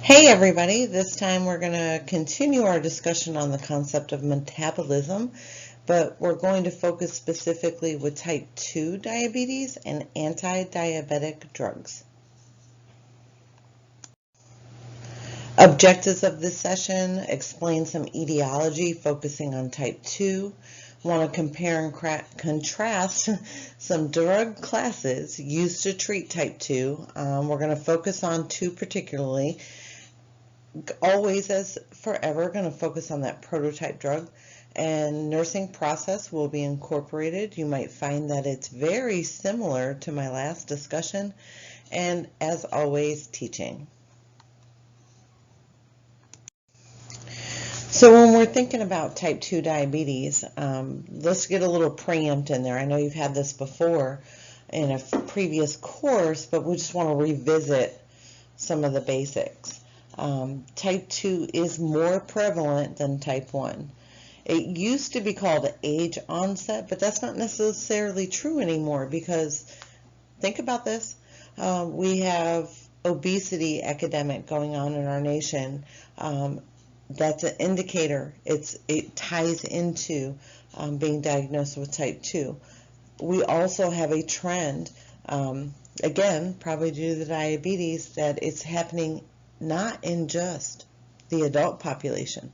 Hey everybody, this time we're going to continue our discussion on the concept of metabolism, but we're going to focus specifically with type 2 diabetes and anti-diabetic drugs. Objectives of this session: explain some etiology focusing on type 2, want to compare and contrast some drug classes used to treat type 2. We're going to focus on two particularly. Always, as forever, going to focus on that prototype drug, and nursing process will be incorporated. You might find that it's very similar to my last discussion, and as always, teaching. So when we're thinking about type 2 diabetes, let's get a little preempt in there. I know you've had this before in a previous course, but we just want to revisit some of the basics. Type 2 is more prevalent than type 1. It used to be called age onset, but that's not necessarily true anymore, because think about this. We have obesity epidemic going on in our nation. That's an indicator. It ties into being diagnosed with type 2. We also have a trend, again, probably due to the diabetes, that it's happening not in just the adult population,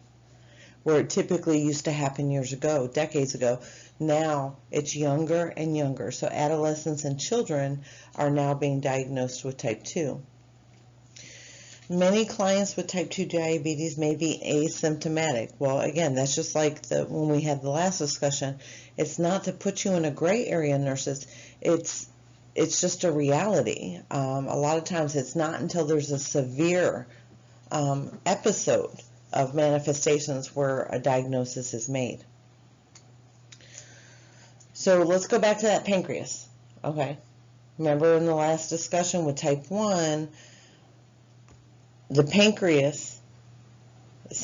where it typically used to happen years ago, decades ago. Now it's younger and younger. So adolescents and children are now being diagnosed with type 2. Many clients with type 2 diabetes may be asymptomatic. Well, again, that's just like when we had the last discussion. It's not to put you in a gray area, nurses. It's just a reality. A lot of times it's not until there's a severe episode of manifestations where a diagnosis is made. So let's go back to that pancreas. Okay. Remember in the last discussion with type 1, the pancreas,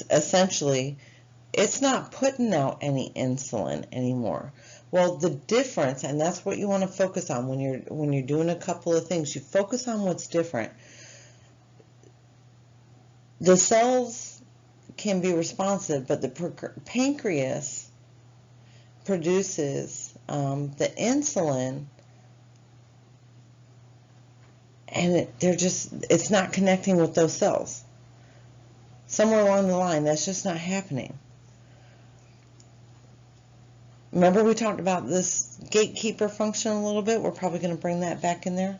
essentially, it's not putting out any insulin anymore. Well, the difference, and that's what you want to focus on when you're doing a couple of things. You focus on what's different. The cells can be responsive, but the pancreas produces the insulin, and it's not connecting with those cells. Somewhere along the line, that's just not happening. Remember we talked about this gatekeeper function a little bit? We're probably going to bring that back in there.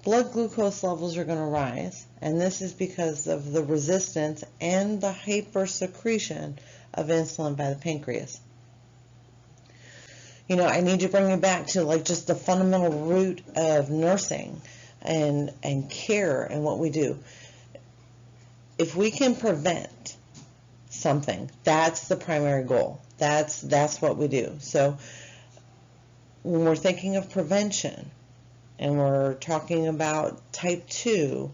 Blood glucose levels are going to rise, and this is because of the resistance and the hypersecretion of insulin by the pancreas. You know, I need to bring you back to like just the fundamental root of nursing and care and what we do. If we can prevent something, that's the primary goal. That's what we do. So when we're thinking of prevention and we're talking about type 2,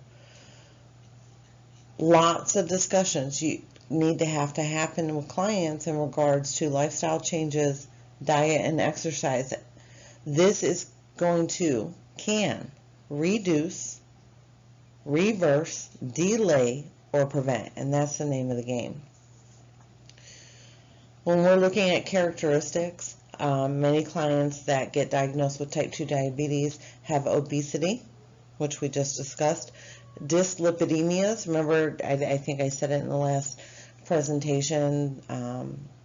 lots of discussions you need to happen with clients in regards to lifestyle changes, diet, and exercise. This is going to can reduce, reverse, delay, or prevent, and that's the name of the game. When we're looking at characteristics, many clients that get diagnosed with type 2 diabetes have obesity, which we just discussed, dyslipidemias. Remember, I think I said it in the last presentation,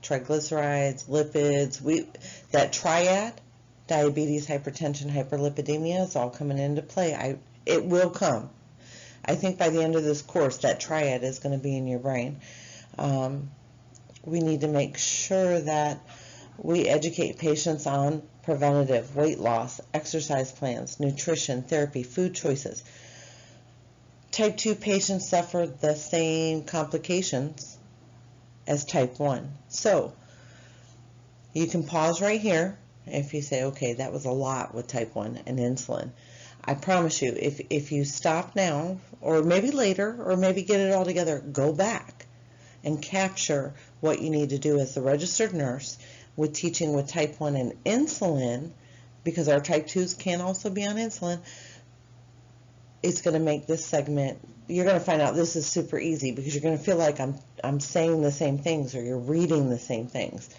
triglycerides, lipids, that triad, diabetes, hypertension, hyperlipidemia, is all coming into play. It will come. I think by the end of this course, that triad is going to be in your brain. We need to make sure that we educate patients on preventative weight loss, exercise plans, nutrition, therapy, food choices. Type 2 patients suffer the same complications as type 1. So you can pause right here if you say, okay, that was a lot with type 1 and insulin. I promise you, if you stop now, or maybe later, or maybe get it all together, go back and capture what you need to do as the registered nurse with teaching with type 1 and insulin, because our type 2s can also be on insulin. It's going to make this segment you're going to find out this is super easy because you're going to feel like I'm saying the same things or you're reading the same things.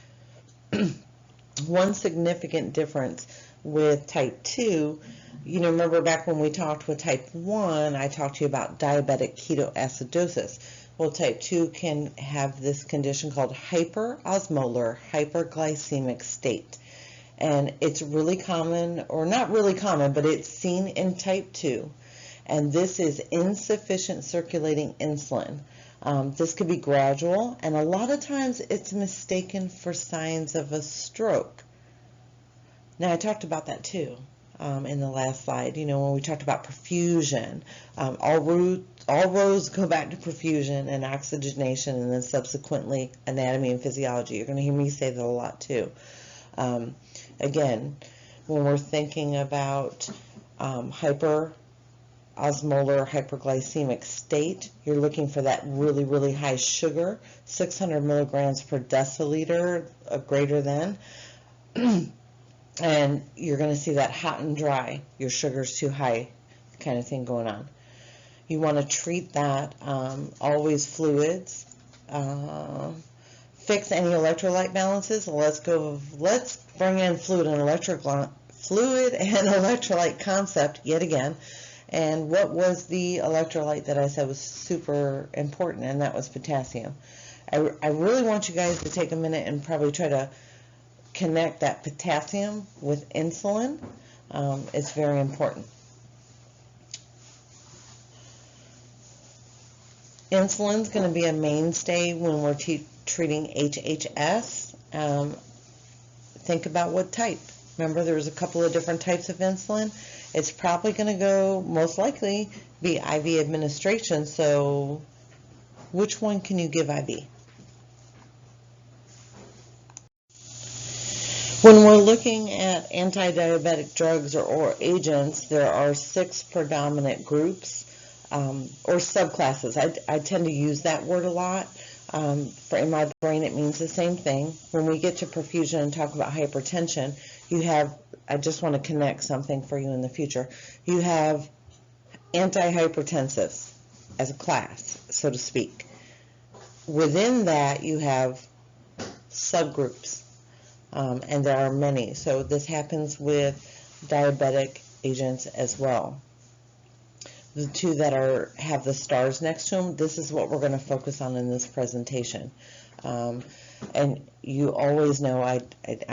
One significant difference with type 2, you know, remember back when we talked with type 1, I talked to you about diabetic ketoacidosis. Well, type 2 can have this condition called hyperosmolar hyperglycemic state. And it's really common, or not really common, but it's seen in type 2. And this is insufficient circulating insulin. This could be gradual, and a lot of times it's mistaken for signs of a stroke. Now, I talked about that too in the last slide, you know, when we talked about perfusion. All roads go back to perfusion and oxygenation, and then subsequently anatomy and physiology. You're going to hear me say that a lot too. Again, when we're thinking about hyperosmolar hyperglycemic state, you're looking for that really, really high sugar, 600 milligrams per deciliter, greater than. And you're going to see that hot and dry, your sugar's too high kind of thing going on. You want to treat that, always fluids, fix any electrolyte balances. Let's bring in fluid and electrolyte concept yet again. And what was the electrolyte that I said was super important, and that was potassium. I really want you guys to take a minute and probably try to connect that potassium with insulin. It's very important. Insulin's going to be a mainstay when we're treating HHS. Think about what type. Remember, there's a couple of different types of insulin. It's probably going to go, most likely, be IV administration. So which one can you give IV? When we're looking at anti-diabetic drugs or agents, there are 6 predominant groups or subclasses. I tend to use that word a lot. In my brain, it means the same thing. When we get to perfusion and talk about hypertension, you have, I just want to connect something for you in the future. You have antihypertensives as a class, so to speak. Within that, you have subgroups. And there are many. So this happens with diabetic agents as well. The 2 that have the stars next to them, this is what we're going to focus on in this presentation. And you always know, I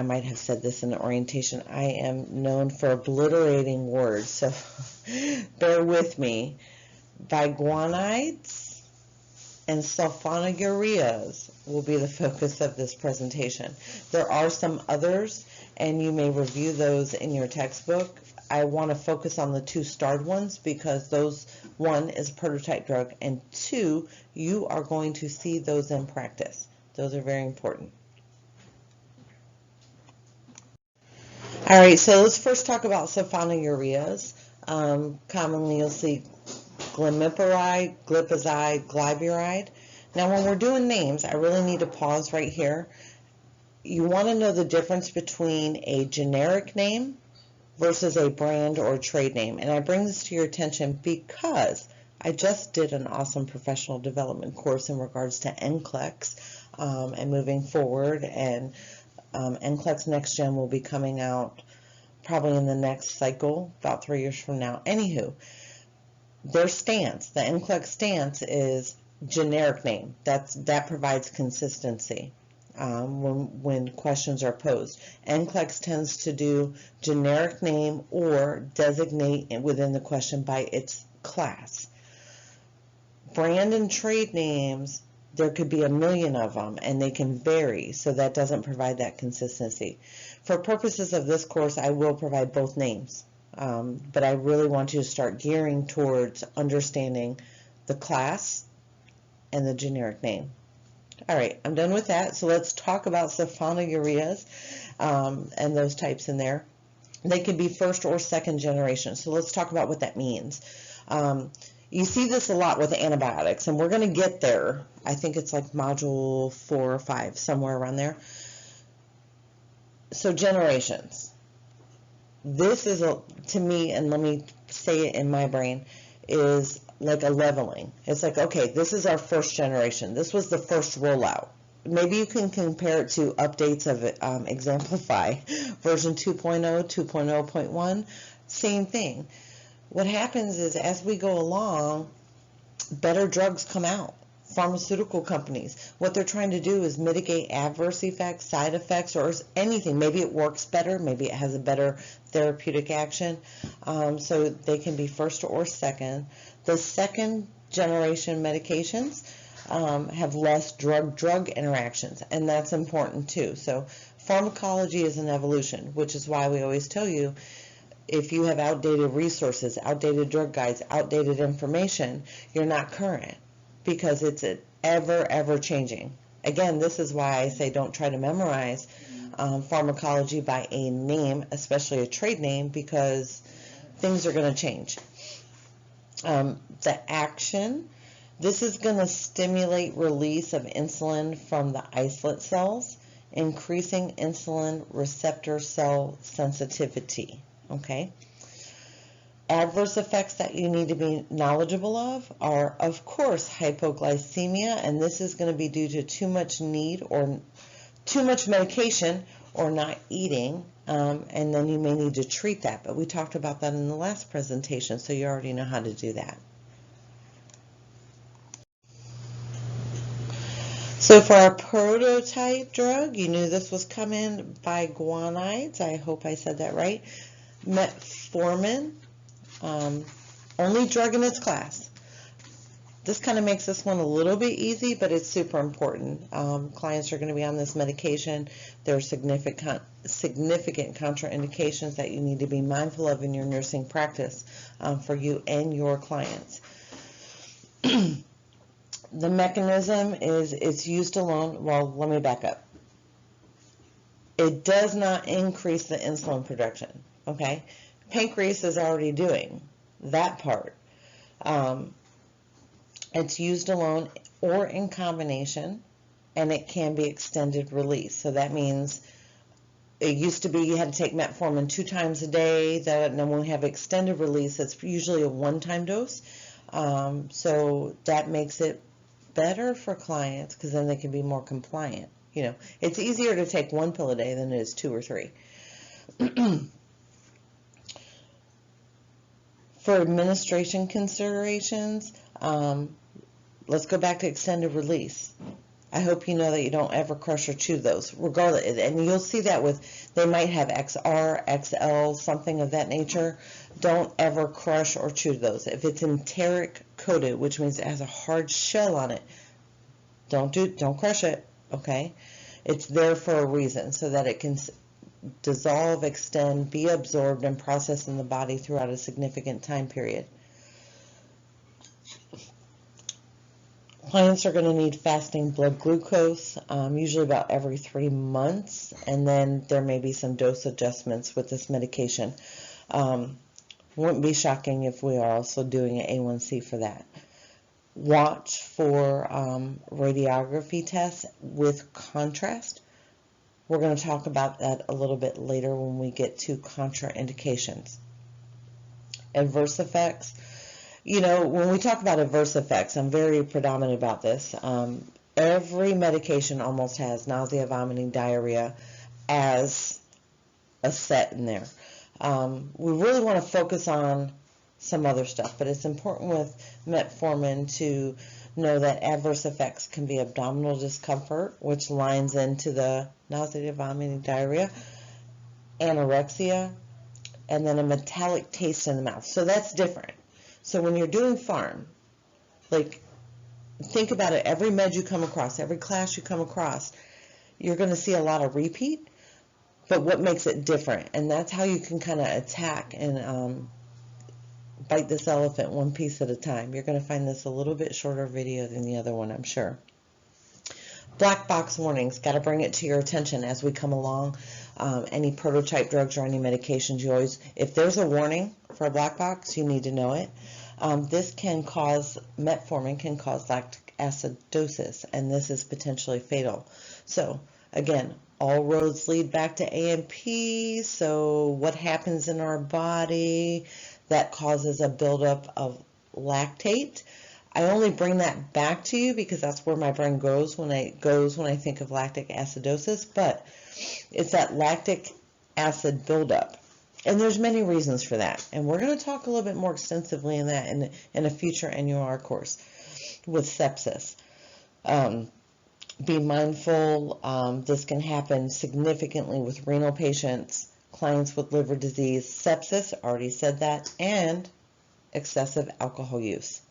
might have said this in the orientation, I am known for obliterating words, so bear with me. Biguanides and sulfonylureas will be the focus of this presentation. There are some others, and you may review those in your textbook. I want to focus on the 2 starred ones because those, 1 is a prototype drug, and 2, you are going to see those in practice. Those are very important. All right, so let's first talk about sulfonylureas. Commonly you'll see glimepiride, glipizide, glyburide. Now when we're doing names, I really need to pause right here. You want to know the difference between a generic name versus a brand or a trade name. And I bring this to your attention because I just did an awesome professional development course in regards to NCLEX and moving forward. And NCLEX Next Gen will be coming out probably in the next cycle, about 3 years from now. Anywho, their stance, the NCLEX stance is generic name. That provides consistency when questions are posed. NCLEX tends to do generic name or designate within the question by its class. Brand and trade names, there could be a million of them and they can vary, so that doesn't provide that consistency. For purposes of this course, I will provide both names, but I really want you to start gearing towards understanding the class and the generic name. All right, I'm done with that, so let's talk about sulfonylureas and those types in there. They can be first or second generation, so let's talk about what that means. You see this a lot with antibiotics, and we're going to get there. I think it's like module 4 or 5, somewhere around there. So generations. This is, to me, and let me say it in my brain, is like a leveling. It's like, okay, this is our first generation. This was the first rollout. Maybe you can compare it to updates of Exemplify, version 2.0, 2.0.1, same thing. What happens is as we go along, better drugs come out. Pharmaceutical companies, what they're trying to do is mitigate adverse effects, side effects, or anything. Maybe it works better, maybe it has a better therapeutic action, so they can be first or second. The second generation medications have less drug-drug interactions, and that's important too. So pharmacology is an evolution, which is why we always tell you, if you have outdated resources, outdated drug guides, outdated information, you're not current, because it's ever changing. Again, this is why I say don't try to memorize pharmacology by a name, especially a trade name, because things are going to change. The action, this is going to stimulate release of insulin from the islet cells, increasing insulin receptor cell sensitivity. Okay. Adverse effects that you need to be knowledgeable of are, of course, hypoglycemia, and this is going to be due to too much need or too much medication or not eating, and then you may need to treat that. But we talked about that in the last presentation, so you already know how to do that. So for our prototype drug, you knew this was coming by guanides. I hope I said that right. Metformin. Only drug in its class. This kind of makes this one a little bit easy, but it's super important. Clients are going to be on this medication. There are significant contraindications that you need to be mindful of in your nursing practice for you and your clients. The mechanism is it's used alone. Well, let me back up. It does not increase the insulin production, okay? Pancreas is already doing that part. It's used alone or in combination, and it can be extended release. So that means it used to be you had to take metformin 2 times a day, and then when we have extended release, it's usually a one-time dose. So that makes it better for clients because then they can be more compliant. You know, it's easier to take 1 pill a day than it is 2 or 3. For administration considerations, let's go back to extended release. I hope you know that you don't ever crush or chew those, regardless. And you'll see that with, they might have XR, XL, something of that nature. Don't ever crush or chew those. If it's enteric coated, which means it has a hard shell on it, don't crush it, okay? It's there for a reason, so that it can dissolve, extend, be absorbed, and processed in the body throughout a significant time period. Clients are going to need fasting blood glucose, usually about every 3 months, and then there may be some dose adjustments with this medication. Wouldn't be shocking if we are also doing an A1C for that. Watch for radiography tests with contrast. We're going to talk about that a little bit later when we get to contraindications. Adverse effects. You know, when we talk about adverse effects, I'm very predominant about this. Every medication almost has nausea, vomiting, diarrhea as a set in there. We really want to focus on some other stuff, but it's important with metformin to know that adverse effects can be abdominal discomfort, which lines into the nausea, vomiting, diarrhea, anorexia, and then a metallic taste in the mouth. So that's different. So when you're doing pharm, like, think about it, every med you come across, every class you come across, you're going to see a lot of repeat, but what makes it different? And that's how you can kind of attack and bite this elephant one piece at a time. You're going to find this a little bit shorter video than the other one, I'm sure. Black box warnings, got to bring it to your attention as we come along. Any prototype drugs or any medications, you always, if there's a warning for a black box, you need to know it. This can cause, metformin can cause lactic acidosis, and this is potentially fatal. So again, all roads lead back to AMP. So what happens in our body that causes a buildup of lactate. I only bring that back to you because that's where my brain goes when I think of lactic acidosis, but it's that lactic acid buildup. And there's many reasons for that. And we're going to talk a little bit more extensively in that in a future NUR course with sepsis. Be mindful, this can happen significantly with renal patients, clients with liver disease, sepsis, already said that, and excessive alcohol use.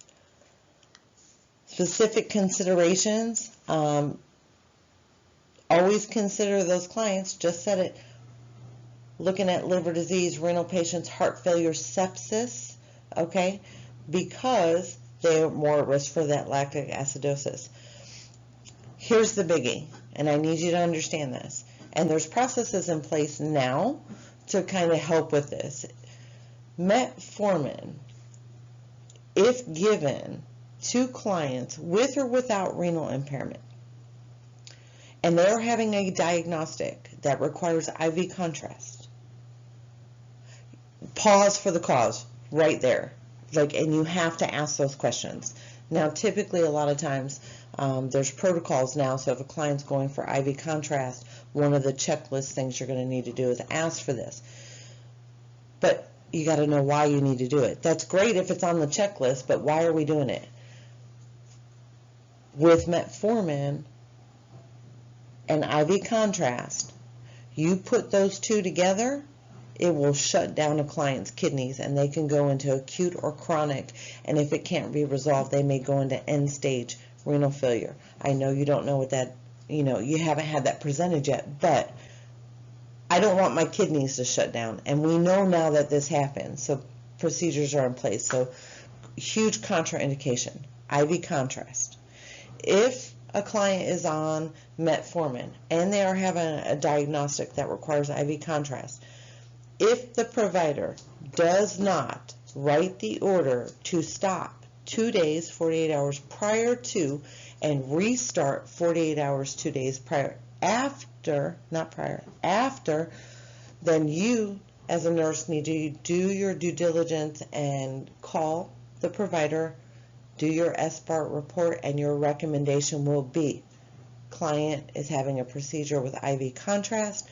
Specific considerations, always consider those clients, just said it, looking at liver disease, renal patients, heart failure, sepsis, okay, because they're more at risk for that lactic acidosis. Here's the biggie, and I need you to understand this, and there's processes in place now to kind of help with this. Metformin, if given to clients with or without renal impairment, and they're having a diagnostic that requires IV contrast, pause for the cause right there. And you have to ask those questions. Now, typically, a lot of times, there's protocols now, so if a client's going for IV contrast, one of the checklist things you're going to need to do is ask for this. But you got to know why you need to do it. That's great if it's on the checklist, but why are we doing it? With metformin and IV contrast, you put those two together, it will shut down a client's kidneys and they can go into acute or chronic, and if it can't be resolved, they may go into end-stage renal failure. I know you don't know what that, you haven't had that presented yet, but I don't want my kidneys to shut down, and we know now that this happens, so procedures are in place. So huge contraindication, IV contrast. If a client is on metformin and they are having a diagnostic that requires IV contrast, if the provider does not write the order to stop 2 days, 48 hours prior to, and restart 48 hours, 2 days prior, after, then you as a nurse need to do your due diligence and call the provider, do your SBART report, and your recommendation will be, client is having a procedure with IV contrast,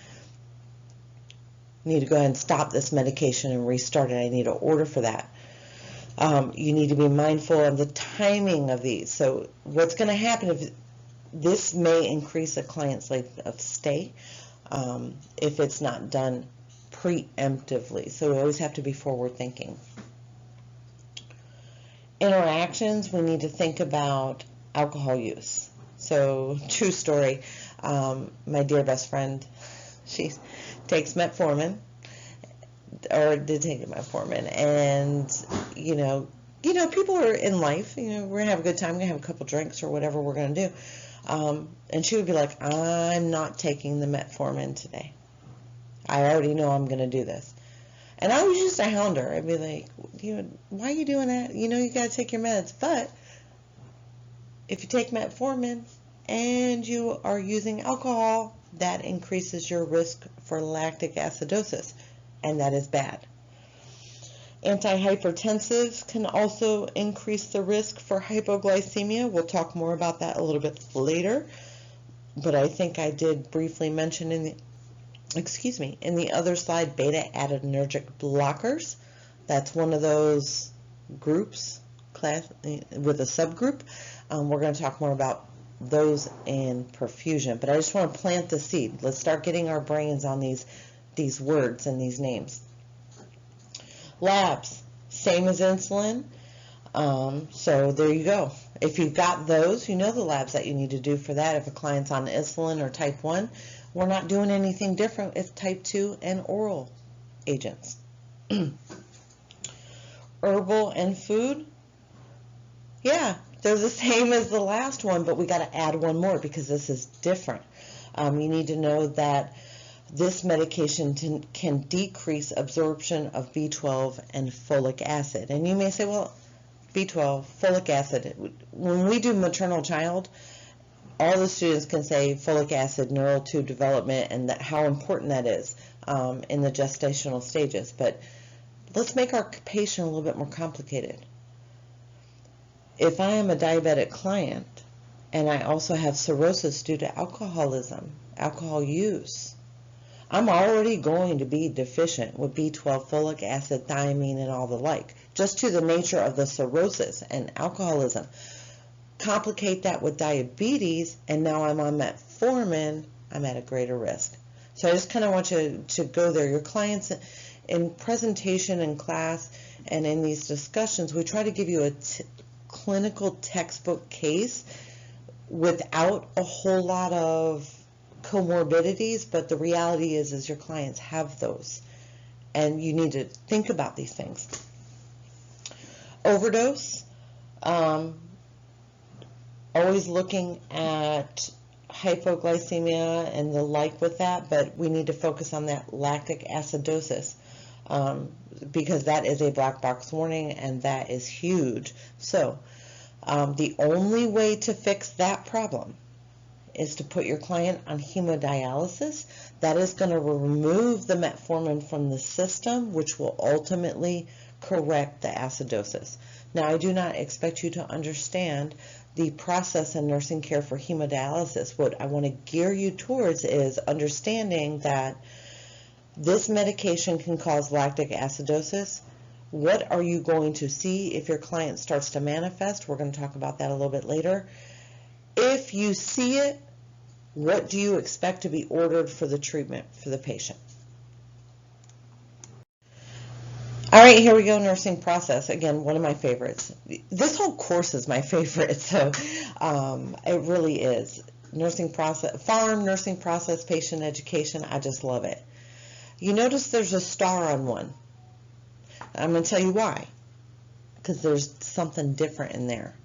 need to go ahead and stop this medication and restart it. I need an order for that. You need to be mindful of the timing of these. So what's going to happen if this may increase a client's length of stay if it's not done preemptively. So we always have to be forward thinking. Interactions, we need to think about alcohol use. So true story, my dear best friend, she takes metformin, or did take metformin, and people are in life, we're gonna have a good time, we're gonna have a couple drinks or whatever we're gonna do, and she would be like, I'm not taking the metformin today, I already know I'm gonna do this. And I was used to hound her. I'd be like, why are you doing that? You got to take your meds. But if you take metformin and you are using alcohol, that increases your risk for lactic acidosis, and that is bad. Antihypertensives can also increase the risk for hypoglycemia. We'll talk more about that a little bit later, but I think I did briefly mention in the other slide, beta-adrenergic blockers. That's one of those groups with a subgroup. We're going to talk more about those in perfusion, but I just want to plant the seed. Let's start getting our brains on these words and these names. Labs, same as insulin. So there you go. If you've got those, you know the labs that you need to do for that. If a client's on insulin or type 1, we're not doing anything different with type 2 and oral agents. Herbal and food, yeah, they're the same as the last one, but we got to add one more because this is different. You need to know that this medication can decrease absorption of B12 and folic acid. And you may say, well, B12, folic acid, when we do maternal child, all the students can say folic acid, neural tube development, and how important that is in the gestational stages. But let's make our patient a little bit more complicated. If I am a diabetic client and I also have cirrhosis due to alcoholism, alcohol use, I'm already going to be deficient with B12, folic acid, thiamine, and all the like, just to the nature of the cirrhosis and alcoholism. Complicate that with diabetes, and now I'm on metformin, I'm at a greater risk. So I just kind of want you to go there. Your clients in presentation in class and in these discussions, we try to give you a clinical textbook case without a whole lot of comorbidities, but the reality is your clients have those, and you need to think about these things. Overdose, always looking at hypoglycemia and the like with that, but we need to focus on that lactic acidosis, because that is a black box warning, and that is huge. So the only way to fix that problem is to put your client on hemodialysis. That is going to remove the metformin from the system, which will ultimately correct the acidosis. Now, I do not expect you to understand the process in nursing care for hemodialysis. What I want to gear you towards is understanding that this medication can cause lactic acidosis. What are you going to see if your client starts to manifest? We're going to talk about that a little bit later. If you see it, what do you expect to be ordered for the treatment for the patient? All right, here we go, nursing process. Again, one of my favorites. This whole course is my favorite, so it really is. Nursing process, farm, nursing process, patient education, I just love it. You notice there's a star on one. I'm going to tell you why, because there's something different in there.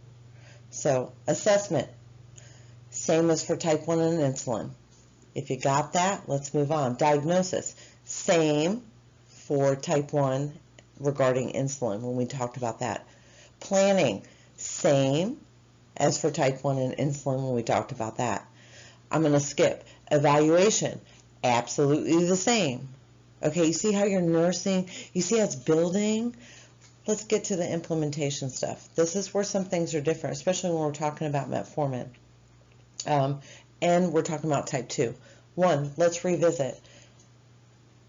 So, assessment. Same as for type 1 and insulin. If you got that, let's move on. Diagnosis. Same for type 1 regarding insulin when we talked about that. Planning. Same as for type 1 and insulin when we talked about that. I'm going to skip. Evaluation. Absolutely the same. Okay, you see how you're nursing? You see how it's building? Let's get to the implementation stuff. This is where some things are different, especially when we're talking about metformin. And we're talking about type 2. 1, let's revisit.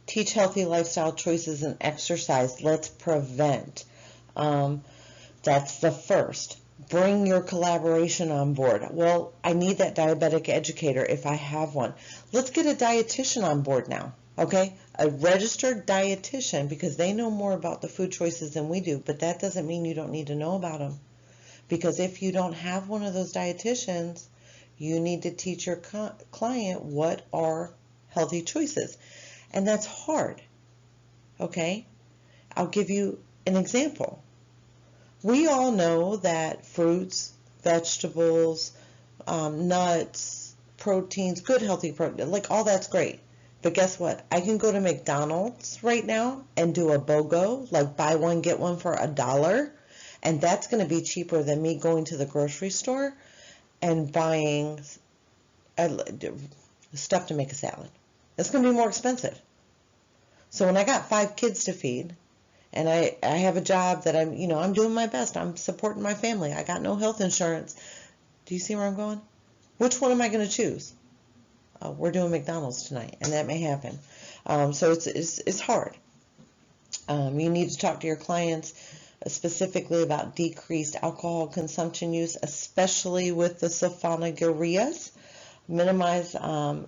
Teach healthy lifestyle choices and exercise. Let's prevent. That's the first. Bring your collaboration on board. Well, I need that diabetic educator if I have one. Let's get a dietitian on board now, okay? A registered dietitian, because they know more about the food choices than we do, but that doesn't mean you don't need to know about them. Because if you don't have one of those dietitians, you need to teach your client what are healthy choices. And that's hard, okay? I'll give you an example. We all know that fruits, vegetables, nuts, proteins, good healthy protein, like all that's great. But guess what? I can go to McDonald's right now and do a BOGO, like buy one, get one for $1. And that's going to be cheaper than me going to the grocery store and buying stuff to make a salad. It's going to be more expensive. So when I got 5 kids to feed, and I have a job that I'm doing my best. I'm supporting my family. I got no health insurance. Do you see where I'm going? Which one am I going to choose? We're doing McDonald's tonight, and that may happen. So it's hard. You need to talk to your clients specifically about decreased alcohol consumption use, especially with the sulfonylureas. Minimize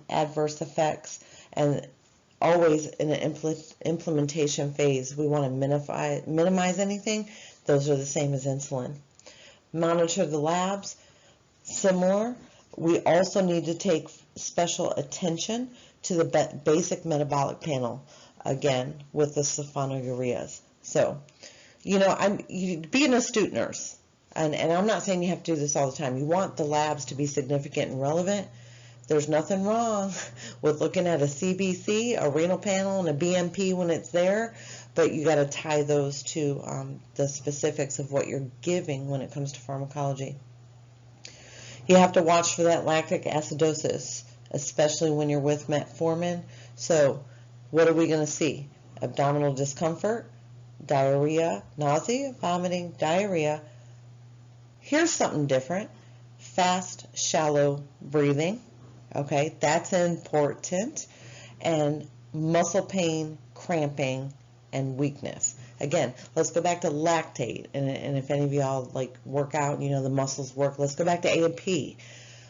adverse effects, and always in an implementation phase, we want to minimize anything. Those are the same as insulin. Monitor the labs. Similar. We also need to take special attention to the basic metabolic panel, again, with the sulfonylureas. So, be an astute nurse. And I'm not saying you have to do this all the time. You want the labs to be significant and relevant. There's nothing wrong with looking at a CBC, a renal panel, and a BMP when it's there, but you got to tie those to the specifics of what you're giving when it comes to pharmacology. You have to watch for that lactic acidosis, especially when you're with metformin. So what are we going to see? Abdominal discomfort, diarrhea, nausea, vomiting, diarrhea, Here's something different. Fast, shallow breathing. Okay, that's important. And muscle pain, cramping, and weakness. Again, let's go back to lactate. And if any of y'all like work out, you know the muscles work. Let's go back to A&P.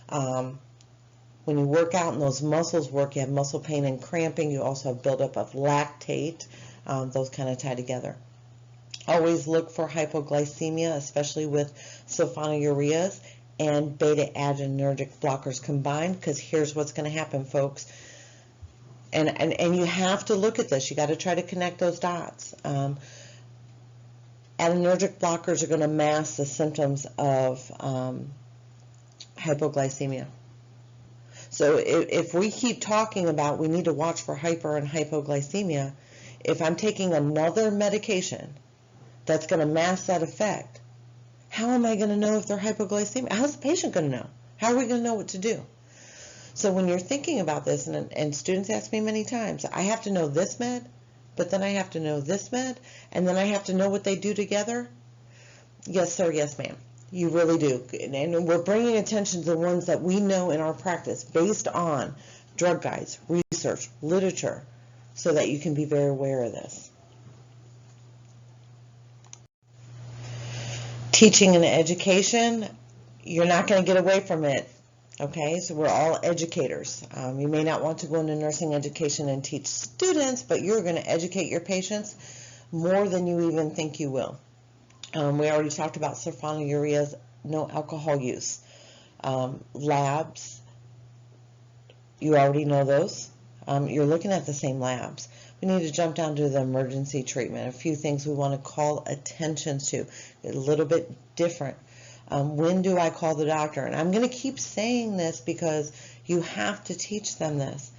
When you work out and those muscles work, you have muscle pain and cramping. You also have buildup of lactate. Those kind of tie together. Always look for hypoglycemia, especially with sulfonylureas and beta-adrenergic blockers combined, because here's what's going to happen, folks. And you have to look at this. You got to try to connect those dots. Adrenergic blockers are going to mask the symptoms of hypoglycemia. So if we keep talking about we need to watch for hyper and hypoglycemia, if I'm taking another medication that's going to mask that effect, how am I going to know if they're hypoglycemic? How's the patient going to know? How are we going to know what to do? So when you're thinking about this, and students ask me many times, I have to know this med, but then I have to know this med, and then I have to know what they do together? Yes, sir, yes, ma'am. You really do. And we're bringing attention to the ones that we know in our practice based on drug guides, research, literature, so that you can be very aware of this. Teaching and education, you're not going to get away from it. Okay, so we're all educators. You may not want to go into nursing education and teach students, but you're going to educate your patients more than you even think you will. We already talked about sulfonylureas, no alcohol use. Labs, you already know those. You're looking at the same labs. We need to jump down to the emergency treatment. A few things we want to call attention to, a little bit different. When do I call the doctor? And I'm going to keep saying this because you have to teach them this.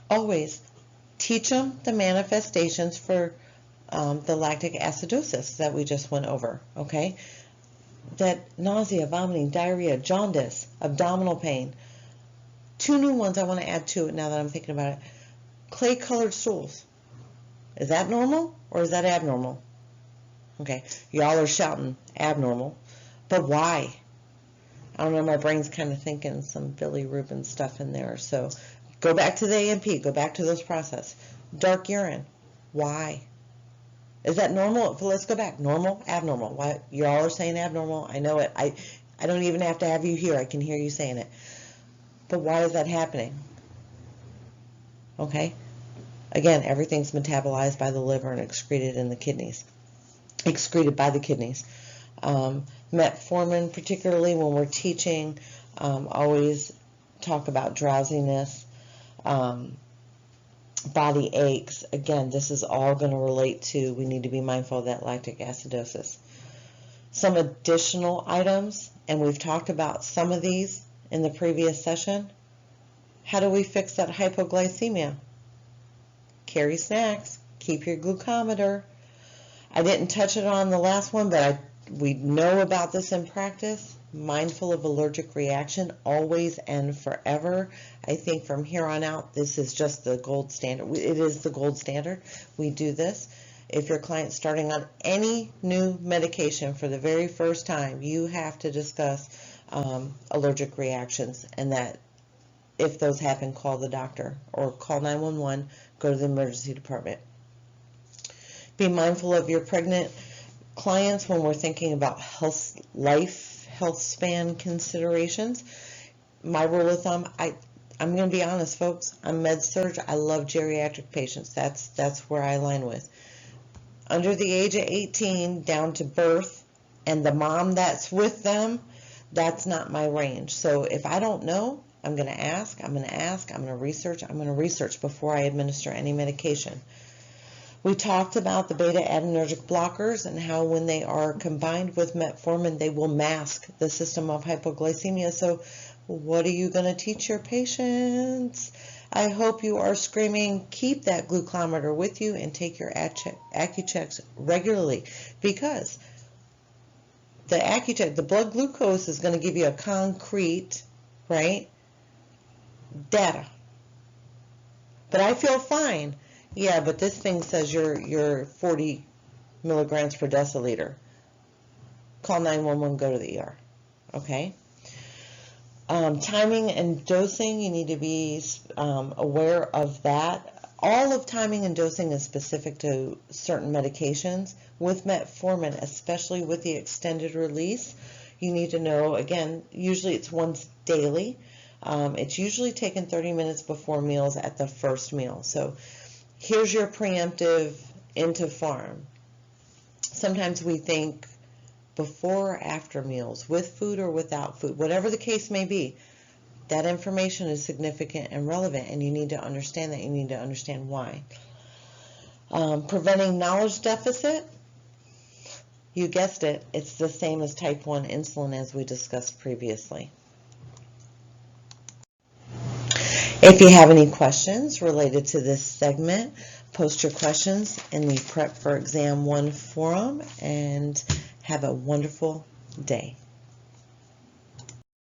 Always teach them the manifestations for the lactic acidosis that we just went over, okay? That nausea, vomiting, diarrhea, jaundice, abdominal pain. 2 new ones I want to add to it now that I'm thinking about it. Clay-colored stools. Is that normal or is that abnormal? Okay, y'all are shouting abnormal, but why? I don't know, my brain's kind of thinking some Billy Rubin stuff in there. So go back to the A&P, go back to those process. Dark urine, why? Is that normal? Let's go back. Normal, abnormal. Why? Y'all are saying abnormal. I know it. I don't even have to have you here. I can hear you saying it. But why is that happening? Okay. Again, everything's metabolized by the liver and excreted in the kidneys. Excreted by the kidneys. Metformin, particularly when we're teaching, always talk about drowsiness, body aches. Again, this is all going to relate to, we need to be mindful of that lactic acidosis. Some additional items, and we've talked about some of these in the previous session. How do we fix that hypoglycemia? Carry snacks, keep your glucometer. I didn't touch it on the last one, but we know about this in practice. Mindful of allergic reaction, always and forever. I think from here on out, this is just the gold standard. It is the gold standard. We do this. If your client's starting on any new medication for the very first time, you have to discuss allergic reactions, and that if those happen, call the doctor or call 911, go to the emergency department. Be mindful of your pregnant clients when we're thinking about health span considerations. My rule of thumb, I'm going to be honest, folks, I'm med-surg. I love geriatric patients. That's where I align with. Under the age of 18, down to birth, and the mom that's with them, that's not my range. So if I don't know, I'm going to ask, I'm going to research before I administer any medication. We talked about the beta-adrenergic blockers and how when they are combined with metformin, they will mask the system of hypoglycemia. So what are you going to teach your patients? I hope you are screaming, keep that glucometer with you and take your AccuChecks regularly, because the AccuCheck, the blood glucose, is going to give you a concrete, right, data. But I feel fine. Yeah, but this thing says you're 40 milligrams per deciliter. call 911, go to the ER. Okay? Timing and dosing, you need to be aware of that. All of timing and dosing is specific to certain medications. With metformin, especially with the extended release, you need to know, again, usually it's once daily. It's usually taken 30 minutes before meals at the first meal. So here's your preemptive into pharm. Sometimes we think before or after meals, with food or without food, whatever the case may be, that information is significant and relevant, and you need to understand that. You need to understand why. Preventing knowledge deficit, you guessed it, it's the same as type 1 insulin as we discussed previously. If you have any questions related to this segment, post your questions in the Prep for Exam 1 forum, and have a wonderful day.